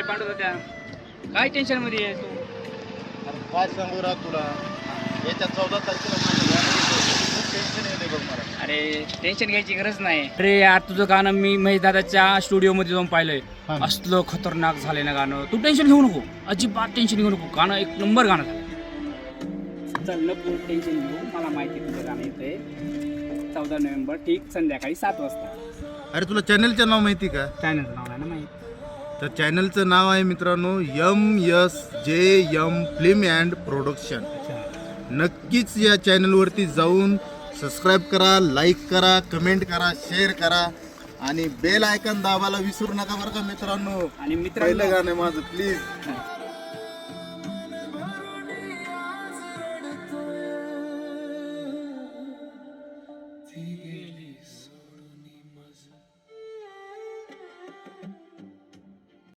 अरे पांडू त्या काय टेन्शन मध्ये आहे तू? अरे काय सांगू राव तुला, येत्या 14 तारखेला माझं गाणं येतं. खूप टेन्शन येते बघ मला. अरे टेन्शन घ्यायची गरज नाही. अरे यार तुझं गाणं मी महेश दादाच्या स्टुडिओ मध्ये जाऊन पाहिलंय. हा ना. असलं खतरनाक झालंय ना गाणं. तू टेन्शन घेऊ नको, अजिबात टेन्शन घेऊ नको. गाणं एक नंबर गाणं झालं. चल नको टेन्शन घेऊ, मला माहिती आहे तुझं गाणं येतंय. 14 नोव्हेंबर ठीक संध्याकाळी 7 वाजता. अरे तुला चॅनलचं नाव माहिती का? चॅनलचं नाव आहे ना माहिती. तर चॅनलचं नाव आहे मित्रांनो MSJM फिल्म अँड प्रोडक्शन. नक्कीच या चॅनलवरती जाऊन सबस्क्राईब करा, लाईक करा, कमेंट करा, शेअर करा आणि बेल आयकॉन दाबायला विसरू नका बरं का मित्रांनो. आणि पहिलं गाणं माझं प्लीज. मित्रांनो